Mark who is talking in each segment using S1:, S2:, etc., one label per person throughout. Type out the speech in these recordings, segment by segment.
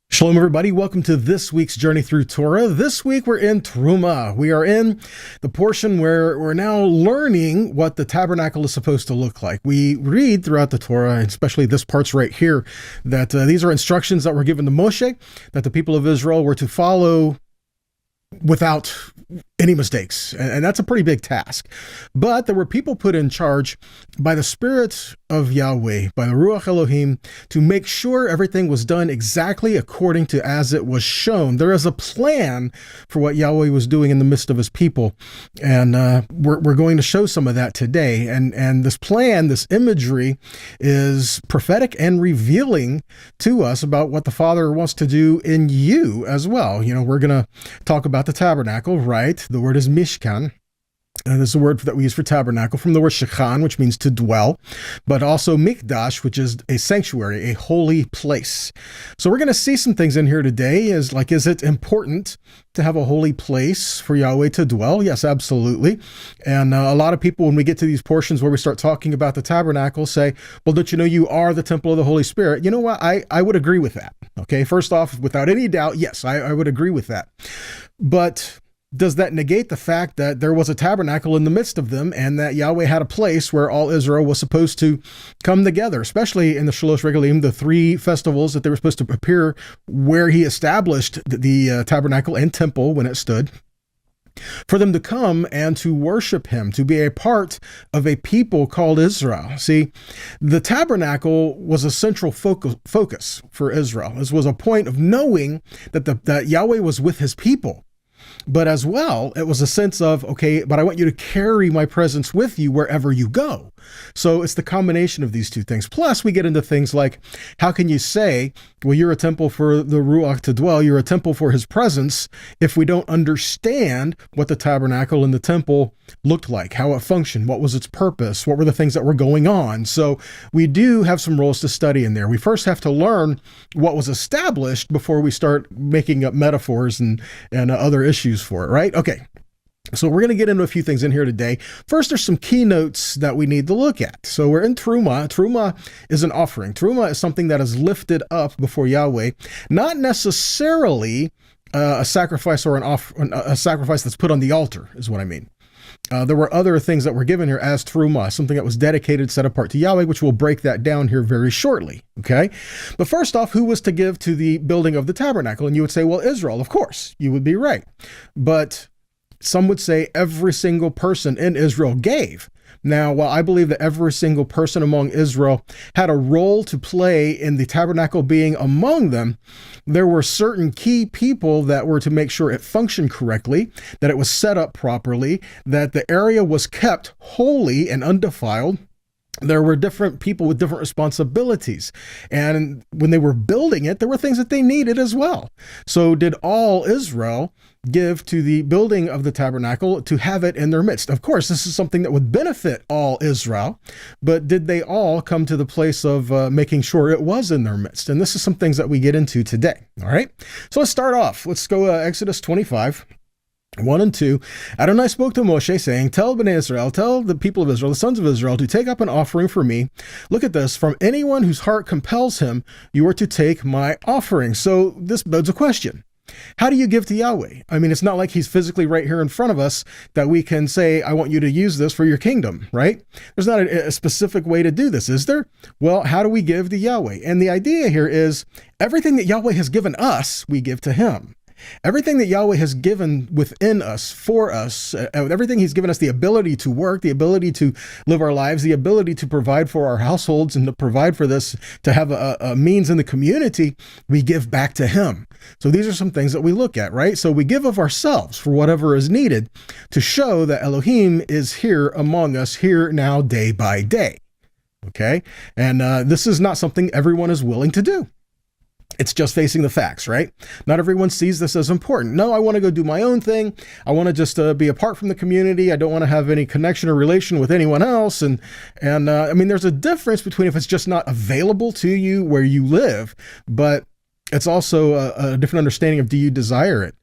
S1: Shalom, everybody. Welcome to this week's Journey Through Torah. This week we're in Terumah. We are in the portion where we're now learning what the tabernacle is supposed to look like. We read throughout the Torah, especially this part's right here, that these are instructions that were given to Moshe, that the people of Israel were to follow without any mistakes. And that's a pretty big task. But there were people put in charge by the Spirit of Yahweh, by the Ruach Elohim, to make sure everything was done exactly according to as it was shown. There is a plan for what Yahweh was doing in the midst of his people. And we're going to show some of that today. And this plan, this imagery, is prophetic and revealing to us about what the Father wants to do in you as well. You know, we're going to talk about the tabernacle, right? The word is Mishkan. And this is a word that we use for tabernacle from the word shechan, which means to dwell, but also mikdash, which is a sanctuary, a holy place. So we're going to see some things in here today. Is it important to have a holy place for Yahweh to dwell? Yes, absolutely. And a lot of people, when we get to these portions where we start talking about the tabernacle, say, well, don't you know you are the temple of the Holy Spirit? You know what? I would agree with that. Okay, first off, without any doubt, yes, I would agree with that. But does that negate the fact that there was a tabernacle in the midst of them and that Yahweh had a place where all Israel was supposed to come together, especially in the Shalosh Regalim, the three festivals that they were supposed to appear where he established the tabernacle and temple when it stood, for them to come and to worship him, to be a part of a people called Israel. See, the tabernacle was a central focus for Israel. This was a point of knowing that Yahweh was with his people. But as well, it was a sense of, okay, but I want you to carry my presence with you wherever you go. So it's the combination of these two things. Plus, we get into things like, how can you say, well, you're a temple for the Ruach to dwell, you're a temple for his presence, if we don't understand what the tabernacle and the temple looked like, how it functioned, what was its purpose, what were the things that were going on. So we do have some roles to study in there. We first have to learn what was established before we start making up metaphors and other issues for it, right? Okay. So we're going to get into a few things in here today. First, there's some keynotes that we need to look at. So we're in Terumah. Terumah is an offering. Terumah is something that is lifted up before Yahweh, not necessarily a sacrifice or a sacrifice that's put on the altar, is what I mean. There were other things that were given here as Terumah, something that was dedicated, set apart to Yahweh, which we'll break that down here very shortly, okay? But first off, who was to give to the building of the tabernacle? And you would say, well, Israel, of course. You would be right. But some would say every single person in Israel gave. Now, while I believe that every single person among Israel had a role to play in the tabernacle being among them, there were certain key people that were to make sure it functioned correctly, that it was set up properly, that the area was kept holy and undefiled. There were different people with different responsibilities. And when they were building it, there were things that they needed as well. So did all Israel give to the building of the tabernacle to have it in their midst? Of course, this is something that would benefit all Israel, but did they all come to the place of making sure it was in their midst? And this is some things that we get into today. All right. So let's start off. Let's go Exodus 25. 1 and 2, Adonai spoke to Moshe, saying, tell Bnei Israel, tell the people of Israel, the sons of Israel, to take up an offering for me. Look at this. From anyone whose heart compels him, you are to take my offering. So this begs a question. How do you give to Yahweh? I mean, it's not like he's physically right here in front of us that we can say, I want you to use this for your kingdom, right? There's not a specific way to do this, is there? Well, how do we give to Yahweh? And the idea here is everything that Yahweh has given us, we give to him. Everything that Yahweh has given within us, for us, everything he's given us the ability to work, the ability to live our lives, the ability to provide for our households and to provide for this, to have a means in the community, we give back to him. So these are some things that we look at, right? So we give of ourselves for whatever is needed to show that Elohim is here among us, here now, day by day. Okay? And this is not something everyone is willing to do. It's just facing the facts, right? Not everyone sees this as important. No, I want to go do my own thing. I want to just be apart from the community. I don't want to have any connection or relation with anyone else. And I mean, there's a difference between if it's just not available to you where you live, but It's also a different understanding of, do you desire it?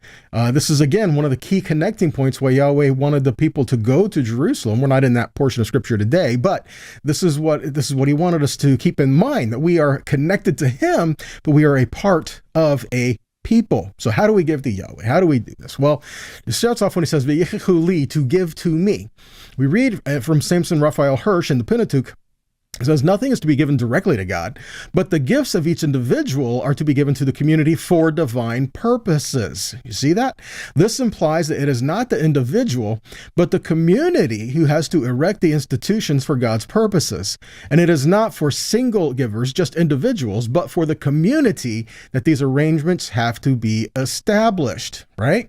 S1: This is, again, one of the key connecting points why Yahweh wanted the people to go to Jerusalem. We're not in that portion of scripture today, but this is what he wanted us to keep in mind, that we are connected to him, but we are a part of a people. So how do we give to Yahweh? How do we do this? Well, it starts off when he says, "V'yichichu li," to give to me. We read from Samson Raphael Hirsch in the Pentateuch. It says, nothing is to be given directly to God, but the gifts of each individual are to be given to the community for divine purposes. You see that? This implies that it is not the individual, but the community who has to erect the institutions for God's purposes. And it is not for single givers, just individuals, but for the community that these arrangements have to be established, right?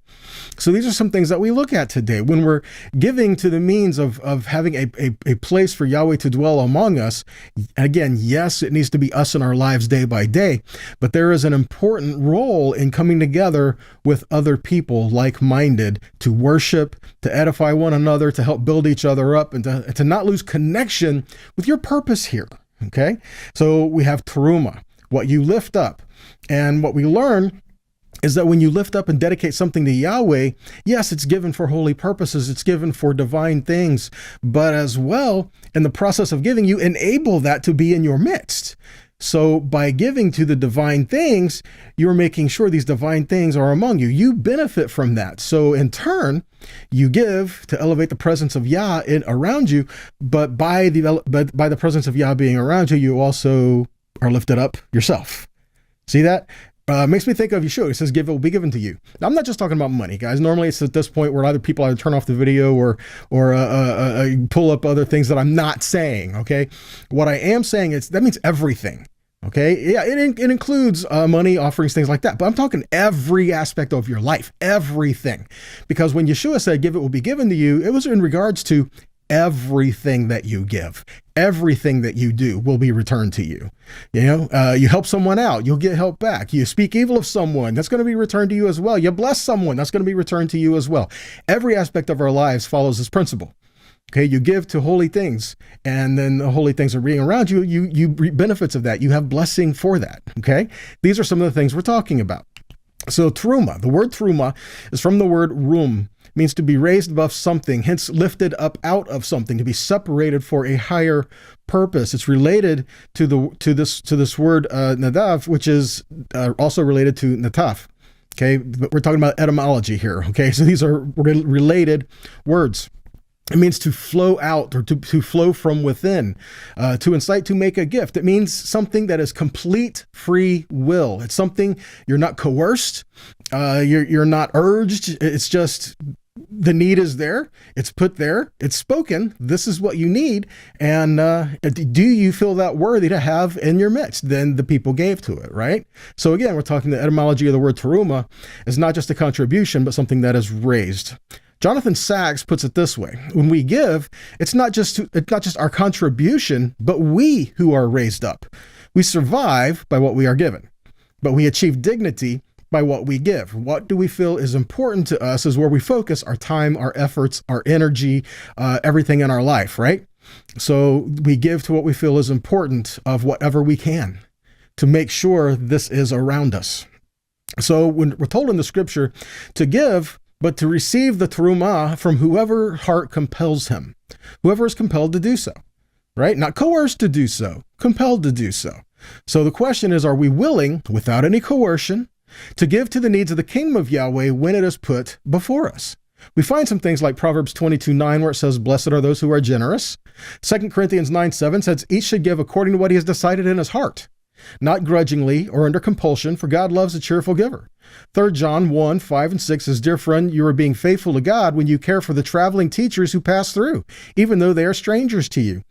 S1: So these are some things that we look at today when we're giving to the means of having a place for Yahweh to dwell among us. Again, yes, it needs to be us in our lives day by day, but there is an important role in coming together with other people like-minded to worship, to edify one another, to help build each other up, and to not lose connection with your purpose here, okay? So we have Terumah, what you lift up, and what we learn is that when you lift up and dedicate something to Yahweh, yes, it's given for holy purposes, it's given for divine things, but as well, in the process of giving, you enable that to be in your midst. So by giving to the divine things, you're making sure these divine things are among you. You benefit from that. So in turn, you give to elevate the presence of Yah around you, but by the presence of Yah being around you, you also are lifted up yourself. See that? Makes me think of Yeshua. It says, "Give, it will be given to you." Now, I'm not just talking about money, guys. Normally, it's at this point where people either turn off the video or pull up other things that I'm not saying. Okay, what I am saying is that means everything. Okay, yeah, it includes money, offerings, things like that. But I'm talking every aspect of your life, everything, because when Yeshua said, "Give, it will be given to you," it was in regards to everything that you give. Everything that you do will be returned to you. You know, you help someone out, you'll get help back. You speak evil of someone, that's going to be returned to you as well. You bless someone, that's going to be returned to you as well. Every aspect of our lives follows this principle. Okay, you give to holy things, and then the holy things are being around you. You reap benefits of that. You have blessing for that. Okay, these are some of the things we're talking about. So Terumah, the word Terumah is from the word rum, means to be raised above something, hence lifted up out of something, to be separated for a higher purpose. It's related to this word nadav, which is also related to nataf. Okay, but we're talking about etymology here. Okay, so these are related words. It means to flow out, or to flow from within, to incite, to make a gift. It means something that is complete free will. It's something you're not coerced, you're not urged. It's just the need is there. It's put there. It's spoken. This is what you need. And do you feel that worthy to have in your midst? Then the people gave to it, right? So again, we're talking the etymology of the word terumah is not just a contribution, but something that is raised. Jonathan Sacks puts it this way: when we give, it's not just our contribution, but we who are raised up. We survive by what we are given, but we achieve dignity by what we give. What do we feel is important to us is where we focus our time, our efforts, our energy, everything in our life, right? So we give to what we feel is important of whatever we can to make sure this is around us. So when we're told in the scripture to give, but to receive the terumah from whoever heart compels him, whoever is compelled to do so, right? Not coerced to do so, compelled to do so. So the question is, are we willing, without any coercion, to give to the needs of the kingdom of Yahweh when it is put before us? We find some things like Proverbs 22:9, where it says, "Blessed are those who are generous." 2 Corinthians 9:7 says, "Each should give according to what he has decided in his heart, not grudgingly or under compulsion, for God loves a cheerful giver." 3 John 1:5-6 says, "Dear friend, you are being faithful to God when you care for the traveling teachers who pass through, even though they are strangers to you.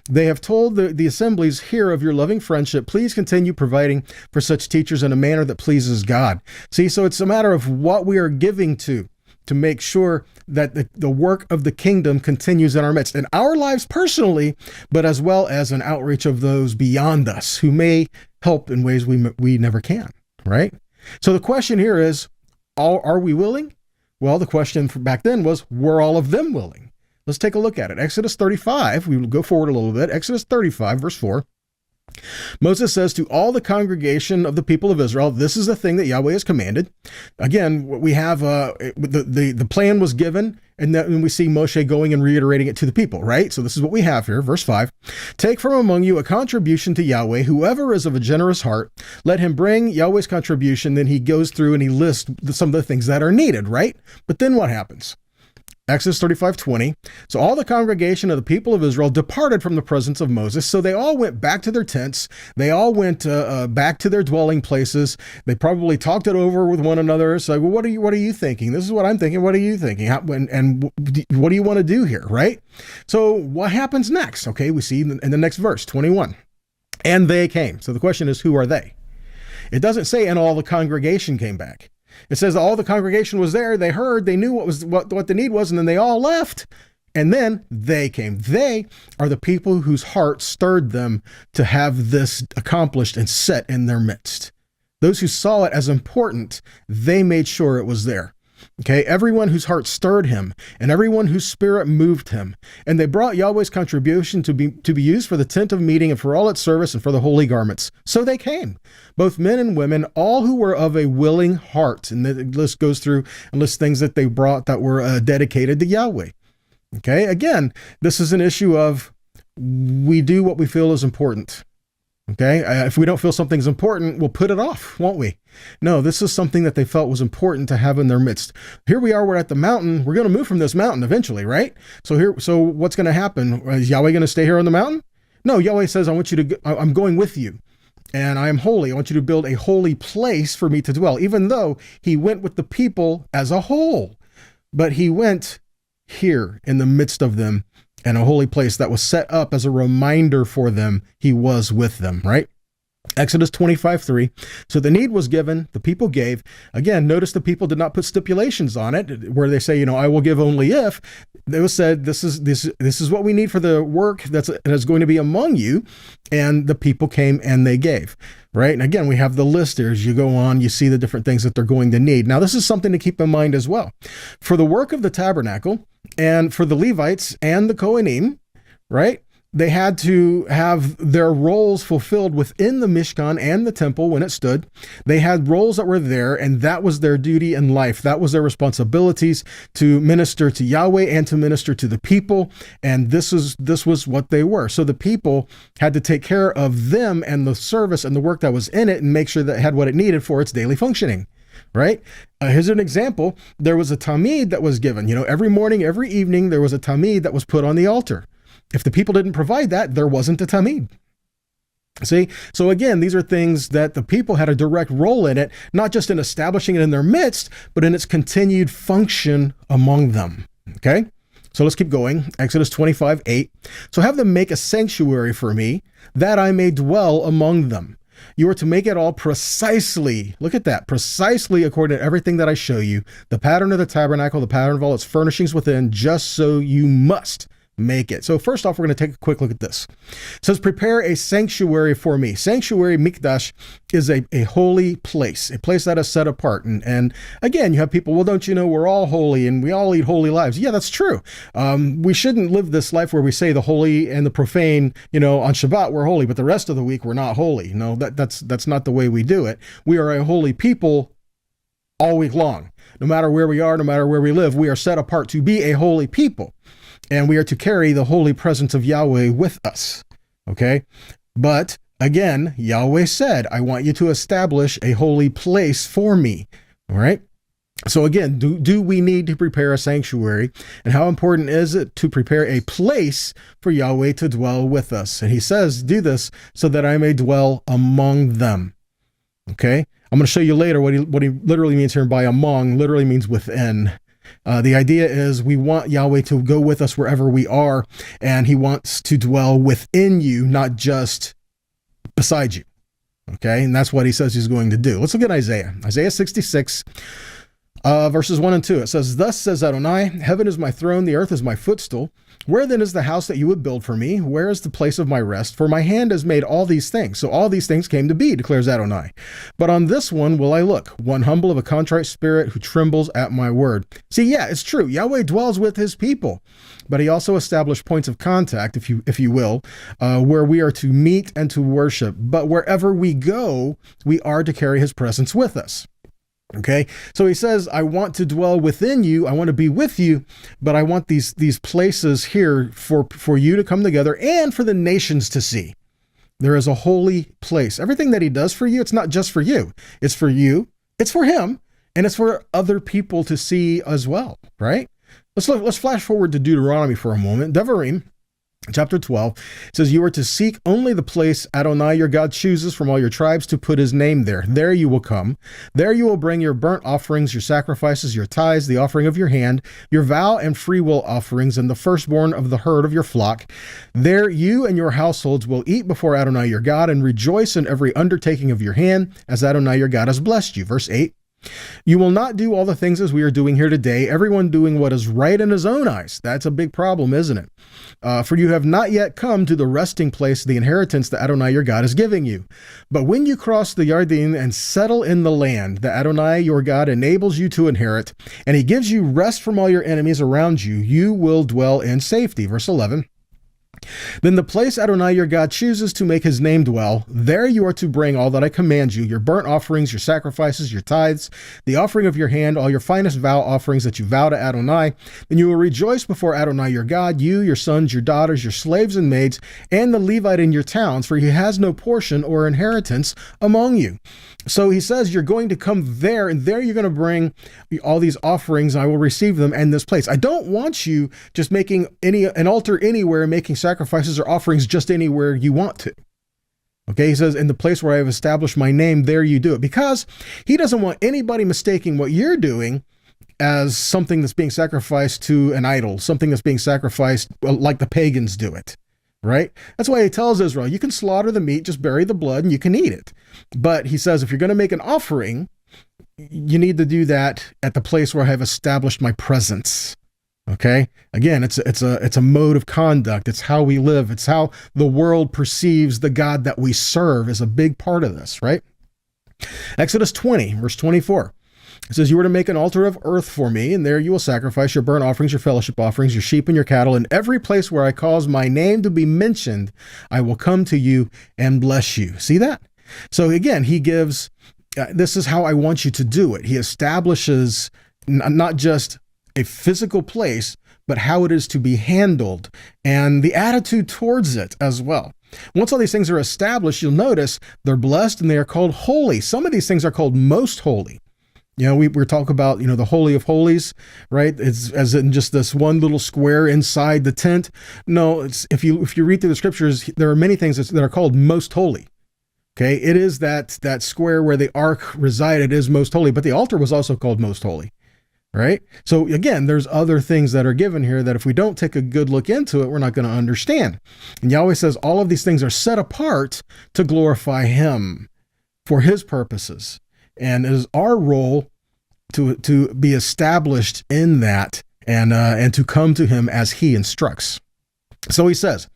S1: They have told the assemblies here of your loving friendship. Please continue providing for such teachers in a manner that pleases God." See, so it's a matter of what we are giving to make sure that the work of the kingdom continues in our midst, in our lives personally, but as well as an outreach of those beyond us who may help in ways we never can, right? So the question here is, are we willing? Well, the question back then was, were all of them willing? Let's take a look at it. Exodus 35, we will go forward a little bit. Exodus 35, verse 4. Moses says to all the congregation of the people of Israel, this is the thing that Yahweh has commanded. Again, we have the plan was given, and then we see Moshe going and reiterating it to the people, right? So this is what we have here, verse 5. Take from among you a contribution to Yahweh. Whoever is of a generous heart, let him bring Yahweh's contribution. Then he goes through and he lists some of the things that are needed, right? But then what happens? Exodus 35:20. So all the congregation of the people of Israel departed from the presence of Moses. So they all went back to their tents. They all went back to their dwelling places. They probably talked it over with one another. It's like, well, what are you thinking? This is what I'm thinking. What are you thinking? And what do you want to do here, right? So what happens next? Okay, we see in the next verse, 21. And they came. So the question is, who are they? It doesn't say, and all the congregation came back. It says all the congregation was there. They heard, they knew what the need was, and then they all left. And then they came. They are the people whose heart stirred them to have this accomplished and set in their midst. Those who saw it as important, they made sure it was there. Okay, everyone whose heart stirred him and everyone whose spirit moved him. And they brought Yahweh's contribution to be used for the tent of meeting and for all its service and for the holy garments. So they came, both men and women, all who were of a willing heart. And the list goes through and lists things that they brought that were dedicated to Yahweh. Okay, again, this is an issue of we do what we feel is important. Okay, if we don't feel something's important, we'll put it off, won't we? No, this is something that they felt was important to have in their midst. Here we are, we're at the mountain. We're going to move from this mountain eventually, right? So what's going to happen? Is Yahweh going to stay here on the mountain? No, Yahweh says, I'm going with you, and I am holy. I want you to build a holy place for me to dwell, even though he went with the people as a whole. But he went here in the midst of them, and a holy place that was set up as a reminder for them. He was with them, right? Exodus 25:3. So the need was given, the people gave. Again, notice the people did not put stipulations on it where they say, I will give only if. It was said, this is what we need for the work that's going to be among you. And the people came and they gave, right? And again, we have the list there. As you go on, you see the different things that they're going to need. Now, this is something to keep in mind as well. For the work of the tabernacle and for the Levites and the Kohanim, right? They had to have their roles fulfilled within the Mishkan and the temple when it stood. They had roles that were there, and that was their duty in life. That was their responsibilities to minister to Yahweh and to minister to the people. And this was what they were. So the people had to take care of them and the service and the work that was in it and make sure that it had what it needed for its daily functioning. Right? Here's an example. There was a tamid that was given. Every morning, every evening, there was a tamid that was put on the altar. If the people didn't provide that, there wasn't a tamid. See? So again, these are things that the people had a direct role in it, not just in establishing it in their midst, but in its continued function among them. Okay? So let's keep going. Exodus 25:8. So have them make a sanctuary for me, that I may dwell among them. You are to make it all precisely, look at that, precisely according to everything that I show you, the pattern of the tabernacle, the pattern of all its furnishings within, just so you must make it. So first off, we're going to take a quick look at this. It says, prepare a sanctuary for me. Sanctuary, mikdash, is a holy place, a place that is set apart. And again, you have people, well, don't you know we're all holy and we all lead holy lives? Yeah, that's true. We shouldn't live this life where we say the holy and the profane, on Shabbat we're holy, but the rest of the week we're not holy. No, that's not the way we do it. We are a holy people all week long. No matter where we are, no matter where we live, we are set apart to be a holy people. And we are to carry the holy presence of Yahweh with us, okay? But again, Yahweh said, I want you to establish a holy place for me, all right? So again, do we need to prepare a sanctuary? And how important is it to prepare a place for Yahweh to dwell with us? And he says, do this so that I may dwell among them, okay? I'm going to show you later what he literally means here by among, literally means within. The idea is we want Yahweh to go with us wherever we are, and he wants to dwell within you, not just beside you. Okay, and that's what he says he's going to do. Let's look at Isaiah. Isaiah 66. Verses 1 and 2, it says, "Thus says Adonai, heaven is my throne, the earth is my footstool. Where then is the house that you would build for me? Where is the place of my rest? For my hand has made all these things." So all these things came to be, declares Adonai. "But on this one will I look, one humble of a contrite spirit who trembles at my word." See, yeah, it's true. Yahweh dwells with his people, but he also established points of contact, if you will, where we are to meet and to worship. But wherever we go, we are to carry his presence with us. Okay, so he says, I want to dwell within you. I want to be with you, but I want these places here for you to come together and for the nations to see. There is a holy place. Everything that he does for you, it's not just for you. It's for you, it's for him, and it's for other people to see as well, right? Let's flash forward to Deuteronomy for a moment. Devarim, chapter 12, says, "You are to seek only the place Adonai your God chooses from all your tribes to put his name there. There you will come. There you will bring your burnt offerings, your sacrifices, your tithes, the offering of your hand, your vow and free will offerings, and the firstborn of the herd of your flock. There you and your households will eat before Adonai your God and rejoice in every undertaking of your hand, as Adonai your God has blessed you." Verse 8, "You will not do all the things as we are doing here today, everyone doing what is right in his own eyes." That's a big problem, isn't it? "For you have not yet come to the resting place, the inheritance that Adonai your God is giving you. But when you cross the Yarden and settle in the land that Adonai your God enables you to inherit, and he gives you rest from all your enemies around you, you will dwell in safety." Verse 11, "Then the place Adonai your God chooses to make his name dwell, there you are to bring all that I command you, your burnt offerings, your sacrifices, your tithes, the offering of your hand, all your finest vow offerings that you vow to Adonai. Then you will rejoice before Adonai your God, you, your sons, your daughters, your slaves and maids, and the Levite in your towns, for he has no portion or inheritance among you." So he says you're going to come there, and there you're going to bring all these offerings, and I will receive them in this place. I don't want you just making an altar anywhere, making sacrifices or offerings just anywhere you want to. Okay, he says, "In the place where I have established my name, there you do it." Because he doesn't want anybody mistaking what you're doing as something that's being sacrificed to an idol, something that's being sacrificed like the pagans do it. Right? That's why he tells Israel, you can slaughter the meat, just bury the blood, and you can eat it. But he says, if you're going to make an offering, you need to do that at the place where I have established my presence. Okay? Again, it's a mode of conduct. It's how we live. It's how the world perceives the God that we serve is a big part of this, right? Exodus 20, verse 24. It says, "You are to make an altar of earth for me, and there you will sacrifice your burnt offerings, your fellowship offerings, your sheep and your cattle. In every place where I cause my name to be mentioned, I will come to you and bless you." See that? So again, he gives, this is how I want you to do it. He establishes not just a physical place, but how it is to be handled and the attitude towards it as well. Once all these things are established, you'll notice they're blessed and they are called holy. Some of these things are called most holy. You know, we're talking about, the Holy of Holies, right? It's as in just this one little square inside the tent. No, it's if you read through the scriptures, there are many things that are called most holy. Okay, it is that square where the ark resided is most holy, but the altar was also called most holy, right? So again, there's other things that are given here that if we don't take a good look into it, we're not going to understand. And Yahweh says all of these things are set apart to glorify him for his purposes. And it is our role to be established in that and to come to him as he instructs. So he says,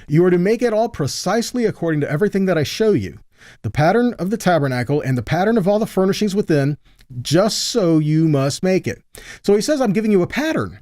S1: "You are to make it all precisely according to everything that I show you, the pattern of the tabernacle and the pattern of all the furnishings within, just so you must make it." So he says, I'm giving you a pattern.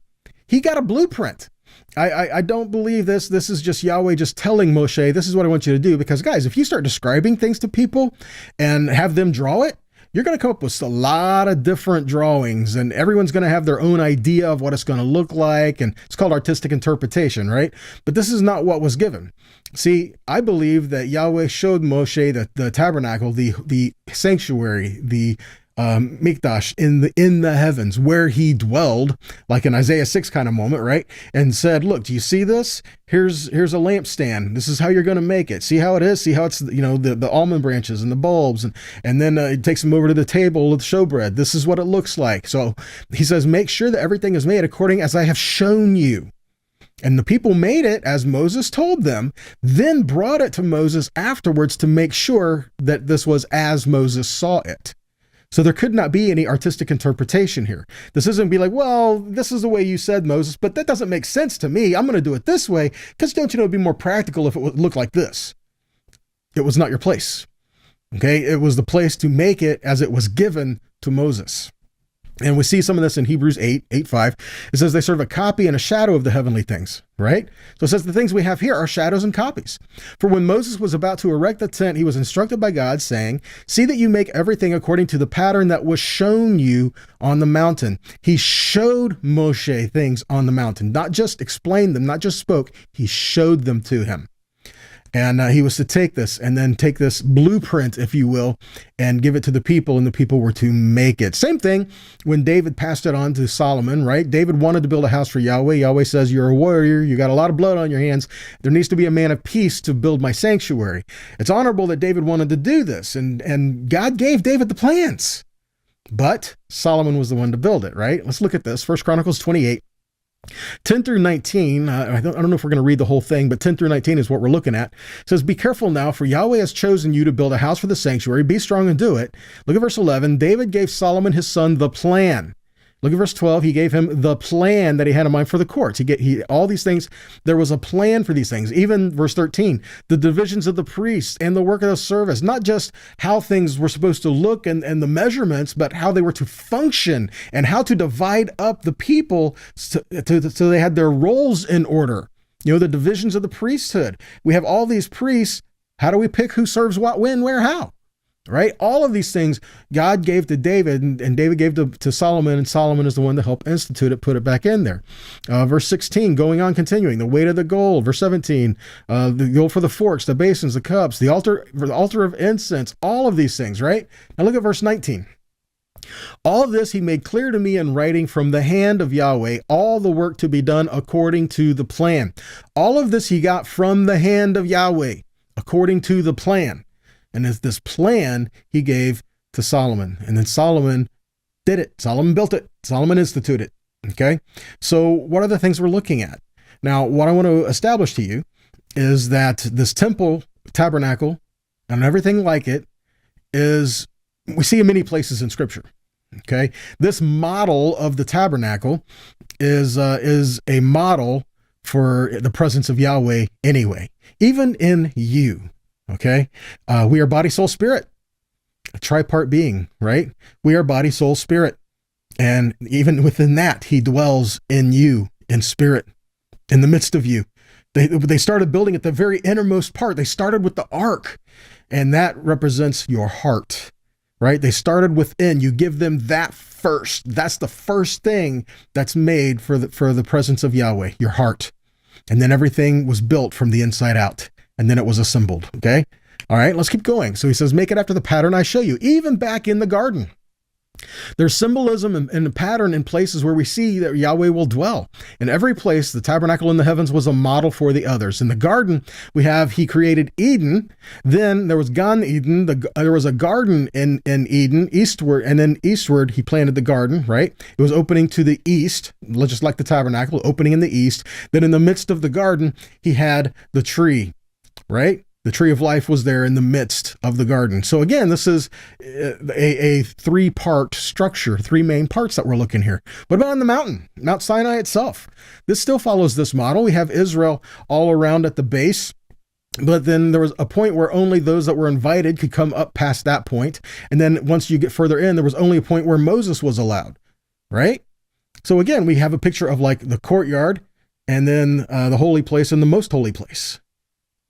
S1: He got a blueprint. I don't believe this. This is just Yahweh just telling Moshe, this is what I want you to do. Because guys, if you start describing things to people and have them draw it, you're going to come up with a lot of different drawings, and everyone's going to have their own idea of what it's going to look like. And it's called artistic interpretation, right? But this is not what was given. See, I believe that Yahweh showed Moshe that the tabernacle, the sanctuary, the Mikdash in the heavens where he dwelled, like an Isaiah 6 kind of moment, right? And said, look, do you see this? Here's a lampstand. This is how you're going to make it. See how it is? See how it's, the almond branches and the bulbs. And then it takes him over to the table with showbread. This is what it looks like. So he says, make sure that everything is made according as I have shown you. And the people made it as Moses told them, then brought it to Moses afterwards to make sure that this was as Moses saw it. So there could not be any artistic interpretation here. This isn't be like, well, this is the way you said, Moses, but that doesn't make sense to me. I'm going to do it this way because don't you know it'd be more practical if it would look like this. It was not your place. Okay, it was the place to make it as it was given to Moses. And we see some of this in Hebrews 8:5. It says they serve a copy and a shadow of the heavenly things, right? So it says the things we have here are shadows and copies. For when Moses was about to erect the tent, he was instructed by God, saying, see that you make everything according to the pattern that was shown you on the mountain. He showed Moshe things on the mountain, not just explained them, not just spoke, he showed them to him. And he was to take this and then take this blueprint, if you will, and give it to the people, and the people were to make it. Same thing when David passed it on to Solomon, right? David wanted to build a house for Yahweh. Yahweh says, you're a warrior. You got a lot of blood on your hands. There needs to be a man of peace to build my sanctuary. It's honorable that David wanted to do this. And God gave David the plans. But Solomon was the one to build it, right? Let's look at this. 1 Chronicles 28. 10 through 19, I don't know if we're going to read the whole thing, but 10 through 19 is what we're looking at. It says, be careful now, for Yahweh has chosen you to build a house for the sanctuary. Be strong and do it. Look at verse 11. David gave Solomon his son the plan. Look at verse 12. He gave him the plan that he had in mind for the courts. All these things, there was a plan for these things. Even verse 13, the divisions of the priests and the work of the service, not just how things were supposed to look and the measurements, but how they were to function and how to divide up the people so they had their roles in order. You know, the divisions of the priesthood. We have all these priests. How do we pick who serves what, when, where, how? Right? All of these things God gave to David, and David gave to Solomon, and Solomon is the one to help institute it, put it back in there. Verse 16, going on, continuing, the weight of the gold. Verse 17, the gold for the forks, the basins, the cups, the altar of incense, all of these things, right? Now look at verse 19. All of this he made clear to me in writing from the hand of Yahweh, all the work to be done according to the plan. All of this he got from the hand of Yahweh, according to the plan. And it's this plan he gave to Solomon. And then Solomon did it. Solomon built it. Solomon instituted it. Okay. So what are the things we're looking at? Now, what I want to establish to you is that this temple, tabernacle, and everything like it is, we see in many places in Scripture. Okay. This model of the tabernacle is a model for the presence of Yahweh anyway, even in you. Okay. We are body, soul, spirit, a tripart being, right? We are body, soul, spirit. And even within that, he dwells in you in spirit, in the midst of you. They started building at the very innermost part. They started with the ark, and that represents your heart, right? They started within. You give them that first. That's the first thing that's made for the presence of Yahweh, your heart. And then everything was built from the inside out. And then it was assembled. Okay. All right. Let's keep going. So he says, make it after the pattern I show you, even back in the garden. There's symbolism and a pattern in places where we see that Yahweh will dwell. In every place, the tabernacle in the heavens was a model for the others. In the garden, he created Eden. Then there was Gan Eden. There was a garden in Eden, eastward, and then eastward, he planted the garden, right? It was opening to the east, just like the tabernacle, opening in the east. Then in the midst of the garden, he had the tree, right? The tree of life was there in the midst of the garden. So again, this is a three-part structure, three main parts that we're looking here. What about on the mountain, Mount Sinai itself? This still follows this model. We have Israel all around at the base, but then there was a point where only those that were invited could come up past that point. And then once you get further in, there was only a point where Moses was allowed, right? So again, we have a picture of like the courtyard and then the holy place and the most holy place.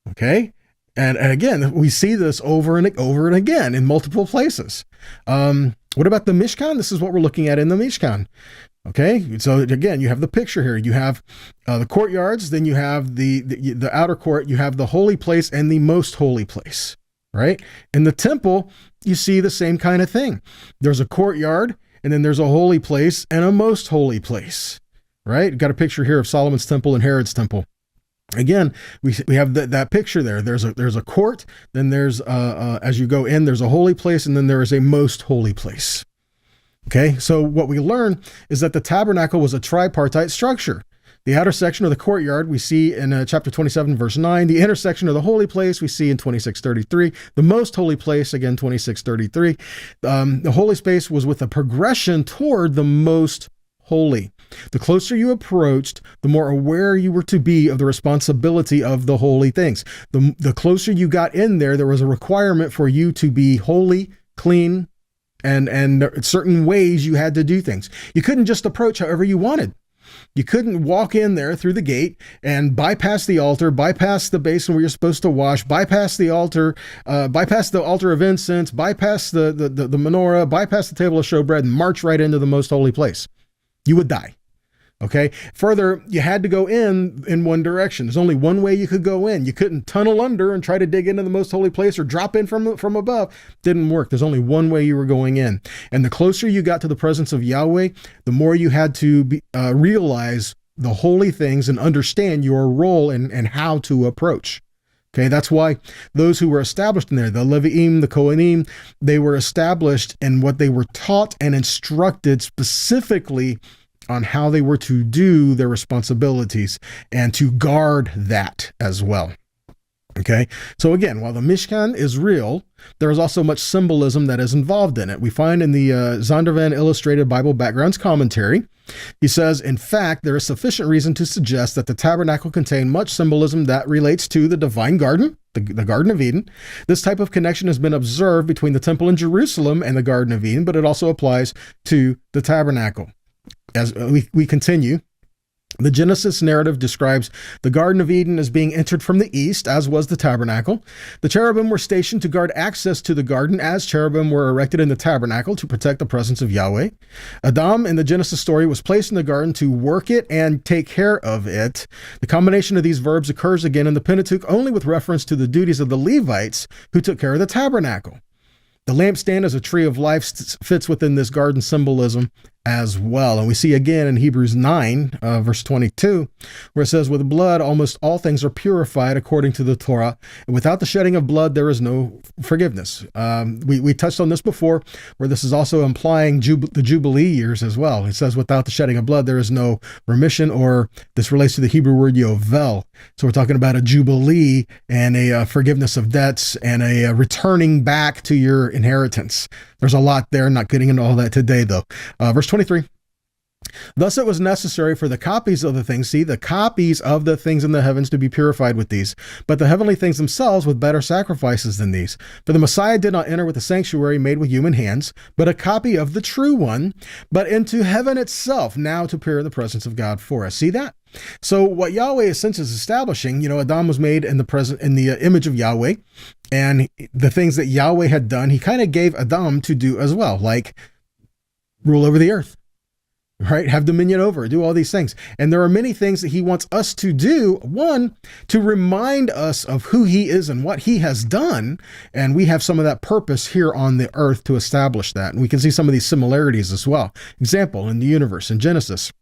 S1: Okay. And again, we see this over and again in multiple places. What about the Mishkan? This is what we're looking at in the Mishkan. Okay, so again, you have the picture here. You have the courtyards, then you have the outer court, you have the holy place and the most holy place, right? In the temple, you see the same kind of thing. There's a courtyard, and then there's a holy place and a most holy place, right? You've got a picture here of Solomon's temple and Herod's temple. Again, we have that picture there. There's a court, then there's as you go in, there's a holy place, and then there is a most holy place. Okay, so what we learn is that the tabernacle was a tripartite structure. The outer section of the courtyard we see in chapter 27, verse 9. The intersection of the holy place we see in 26:33. The most holy place, again, 26:33. The holy space was with a progression toward the most holy. The closer you approached, the more aware you were to be of the responsibility of the holy things. The closer you got in there, there was a requirement for you to be holy, clean, and certain ways you had to do things. You couldn't just approach however you wanted. You couldn't walk in there through the gate and bypass the altar, bypass the basin where you're supposed to wash, bypass the altar of incense, bypass the menorah, bypass the table of showbread, and march right into the most holy place. You would die. Okay. Further, you had to go in one direction. There's only one way you could go in. You couldn't tunnel under and try to dig into the most holy place or drop in from above. Didn't work. There's only one way you were going in. And the closer you got to the presence of Yahweh, the more you had to realize the holy things and understand your role and how to approach. Okay, that's why those who were established in there, the Levi'im, the Kohanim, they were established in what they were taught and instructed specifically on how they were to do their responsibilities and to guard that as well. Okay, so again, while the Mishkan is real, there is also much symbolism that is involved in it. We find in the Zondervan Illustrated Bible Backgrounds Commentary, he says, in fact, there is sufficient reason to suggest that the tabernacle contained much symbolism that relates to the divine garden, the Garden of Eden. This type of connection has been observed between the temple in Jerusalem and the Garden of Eden, but it also applies to the tabernacle. As we continue, the Genesis narrative describes the Garden of Eden as being entered from the east, as was the tabernacle. The cherubim were stationed to guard access to the garden, as cherubim were erected in the tabernacle to protect the presence of Yahweh. Adam in the Genesis story was placed in the garden to work it and take care of it. The combination of these verbs occurs again in the Pentateuch only with reference to the duties of the Levites who took care of the tabernacle. The lampstand as a tree of life fits within this garden symbolism as well. And we see again in Hebrews 9, verse 22, where it says, with blood, almost all things are purified according to the Torah. And without the shedding of blood, there is no forgiveness. We touched on this before, where this is also implying the Jubilee years as well. It says, without the shedding of blood, there is no remission, or this relates to the Hebrew word yovel. So we're talking about a Jubilee and a forgiveness of debts and a returning back to your inheritance. There's a lot there, not getting into all that today, though. Verse 23. Thus it was necessary for the copies of the things in the heavens to be purified with these, but the heavenly things themselves with better sacrifices than these. For the Messiah did not enter with a sanctuary made with human hands, but a copy of the true one, but into heaven itself, now to appear in the presence of God for us. See that? So what Yahweh is since is establishing, Adam was made in the image of Yahweh, and the things that Yahweh had done, he kind of gave Adam to do as well, like rule over the earth, right? Have dominion over, do all these things. And there are many things that he wants us to do. One, to remind us of who he is and what he has done. And we have some of that purpose here on the earth to establish that. And we can see some of these similarities as well. Example, in the universe, in Genesis,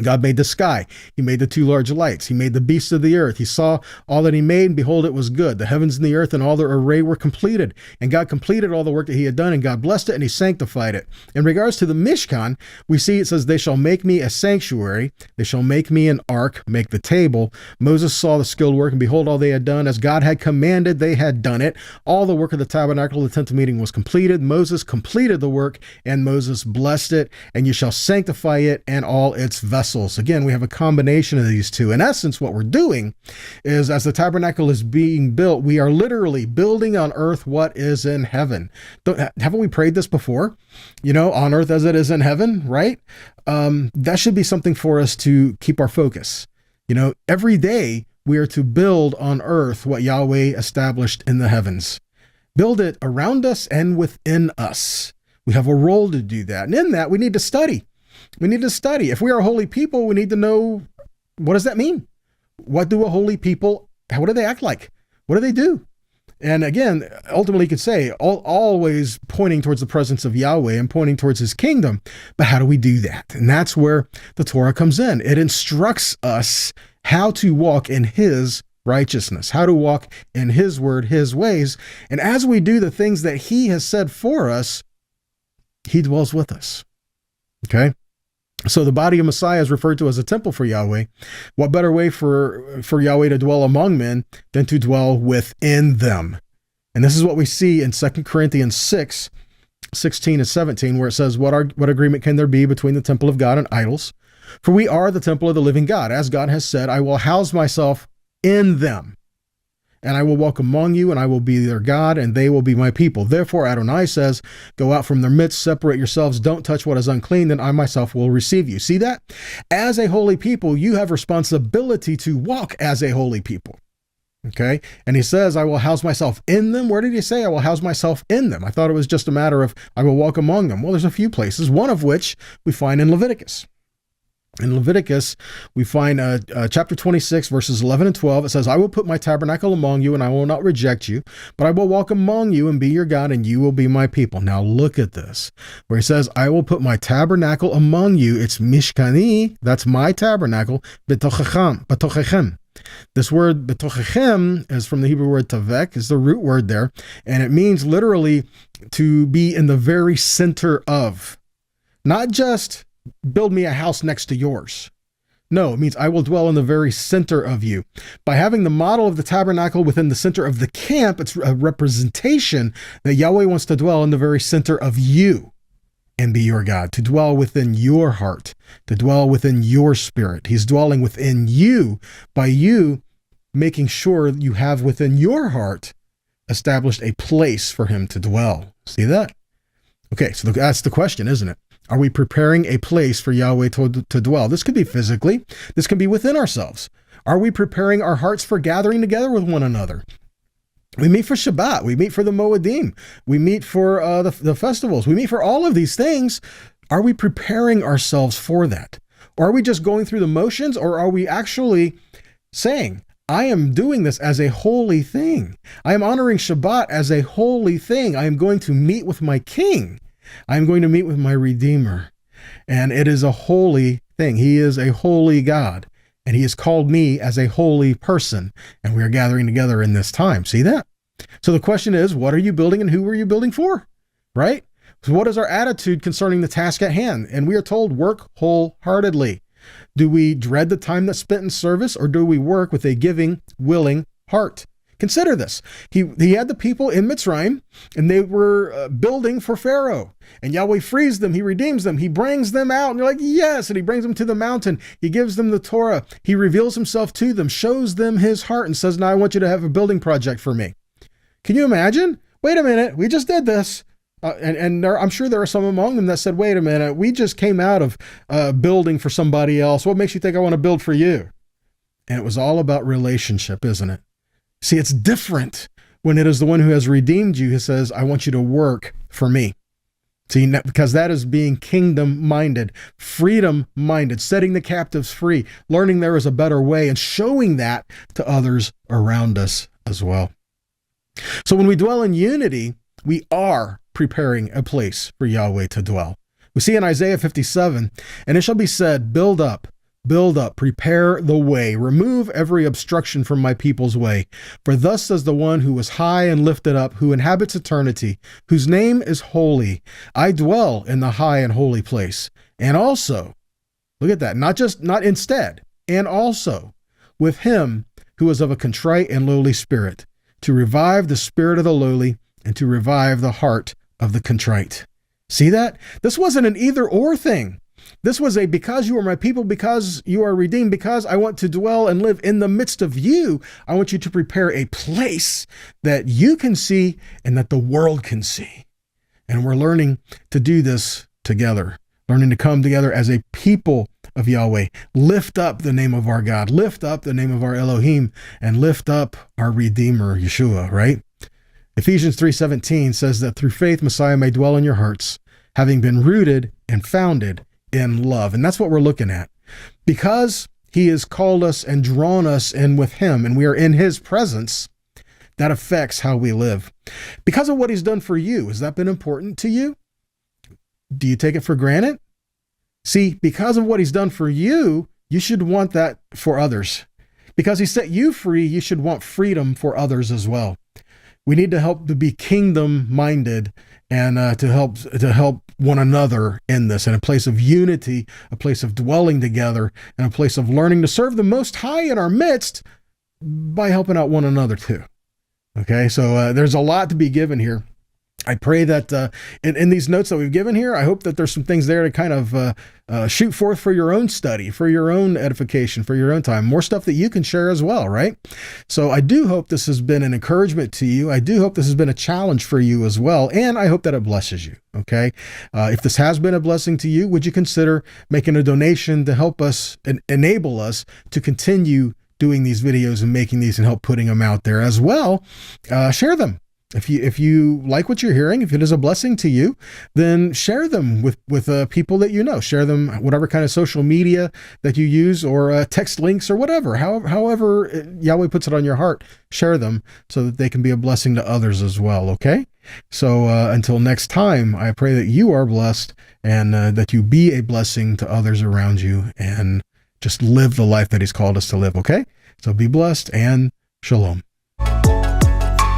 S1: God made the sky. He made the two large lights. He made the beasts of the earth. He saw all that he made, and behold, it was good. The heavens and the earth and all their array were completed. And God completed all the work that he had done, and God blessed it, and he sanctified it. In regards to the Mishkan, we see it says, they shall make me a sanctuary. They shall make me an ark, make the table. Moses saw the skilled work, and behold, all they had done. As God had commanded, they had done it. All the work of the tabernacle, the tent of meeting, was completed. Moses completed the work, and Moses blessed it. And you shall sanctify it and all its vessels. Again, we have a combination of these two. In essence, what we're doing is, as the tabernacle is being built, we are literally building on earth what is in heaven. Haven't we prayed this before? On earth as it is in heaven, right? That should be something for us to keep our focus. Every day we are to build on earth what Yahweh established in the heavens. Build it around us and within us. We have a role to do that. And in that, we need to study. We need to study. If we are a holy people, we need to know, what does that mean? What do a holy people, what do they act like? What do they do? And again, ultimately you could say, always pointing towards the presence of Yahweh and pointing towards his kingdom. But how do we do that? And that's where the Torah comes in. It instructs us how to walk in his righteousness, how to walk in his word, his ways. And as we do the things that he has said for us, he dwells with us. Okay? So the body of Messiah is referred to as a temple for Yahweh. What better way for Yahweh to dwell among men than to dwell within them? And this is what we see in 2 Corinthians 6:16 and 17, where it says, what agreement can there be between the temple of God and idols? For we are the temple of the living God. As God has said, I will house myself in them, and I will walk among you, and I will be their God, and they will be my people. Therefore, Adonai says, go out from their midst, separate yourselves, don't touch what is unclean, then I myself will receive you. See that? As a holy people, you have responsibility to walk as a holy people. Okay? And he says, I will house myself in them. Where did he say I will house myself in them? I thought it was just a matter of I will walk among them. Well, there's a few places, one of which we find in Leviticus. In Leviticus, we find chapter 26, verses 11 and 12. It says, I will put my tabernacle among you, and I will not reject you, but I will walk among you and be your God, and you will be my people. Now look at this, where he says, I will put my tabernacle among you. It's mishkani, that's my tabernacle, betochechem. This word betochechem is from the Hebrew word tavek, is the root word there, and it means literally to be in the very center of, not just build me a house next to yours. No, it means I will dwell in the very center of you. By having the model of the tabernacle within the center of the camp, it's a representation that Yahweh wants to dwell in the very center of you and be your God, to dwell within your heart, to dwell within your spirit. He's dwelling within you by you making sure you have within your heart established a place for him to dwell. See that? Okay, so that's the question, isn't it? Are we preparing a place for Yahweh to dwell? This could be physically. This can be within ourselves. Are we preparing our hearts for gathering together with one another? We meet for Shabbat. We meet for the Moedim. We meet for the festivals. We meet for all of these things. Are we preparing ourselves for that? Or are we just going through the motions? Or are we actually saying, I am doing this as a holy thing. I am honoring Shabbat as a holy thing. I am going to meet with my King. I am going to meet with my Redeemer. And it is a holy thing. He is a holy God. And he has called me as a holy person. And we are gathering together in this time. See that? So the question is, what are you building and who are you building for? Right? So what is our attitude concerning the task at hand? And we are told, work wholeheartedly. Do we dread the time that's spent in service, or do we work with a giving, willing heart? Consider this. He had the people in Mitzrayim, and they were building for Pharaoh. And Yahweh frees them. He redeems them. He brings them out. And you're like, yes. And he brings them to the mountain. He gives them the Torah. He reveals himself to them, shows them his heart, and says, now I want you to have a building project for me. Can you imagine? Wait a minute. We just did this. I'm sure there are some among them that said, wait a minute. We just came out of building for somebody else. What makes you think I want to build for you? And it was all about relationship, isn't it? See, it's different when it is the one who has redeemed you who says, I want you to work for me. See, because that is being kingdom-minded, freedom-minded, setting the captives free, learning there is a better way, and showing that to others around us as well. So when we dwell in unity, we are preparing a place for Yahweh to dwell. We see in Isaiah 57, and it shall be said, build up, prepare the way, remove every obstruction from my people's way. For thus says the one who was high and lifted up, who inhabits eternity, whose name is holy. I dwell in the high and holy place. And also, look at that, not instead, and also with him who is of a contrite and lowly spirit, to revive the spirit of the lowly and to revive the heart of the contrite. See that? This wasn't an either or thing. This was a because you are my people, because you are redeemed, because I want to dwell and live in the midst of you. I want you to prepare a place that you can see and that the world can see. And we're learning to do this together, learning to come together as a people of Yahweh, lift up the name of our God, lift up the name of our Elohim, and lift up our Redeemer, Yeshua, right? Ephesians 3:17 says that through faith, Messiah may dwell in your hearts, having been rooted and founded in love. And that's what we're looking at. Because he has called us and drawn us in with him, and we are in his presence, that affects how we live. Because of what he's done for you, has that been important to you? Do you take it for granted? See, because of what he's done for you, you should want that for others. Because he set you free, you should want freedom for others as well. We need to help to be kingdom-minded and to help one another in this, in a place of unity, a place of dwelling together, and a place of learning to serve the Most High in our midst by helping out one another too. Okay, so there's a lot to be given here. I pray that in these notes that we've given here, I hope that there's some things there to kind of shoot forth for your own study, for your own edification, for your own time, more stuff that you can share as well, right? So I do hope this has been an encouragement to you. I do hope this has been a challenge for you as well, and I hope that it blesses you, okay? If this has been a blessing to you, would you consider making a donation to help us and enable us to continue doing these videos and making these and help putting them out there as well? Share them. If you like what you're hearing, if it is a blessing to you, then share them with people that you know. Share them whatever kind of social media that you use, or text links or whatever. However Yahweh puts it on your heart, share them so that they can be a blessing to others as well. Okay. So until next time, I pray that you are blessed and that you be a blessing to others around you, and just live the life that He's called us to live. Okay. So be blessed and shalom.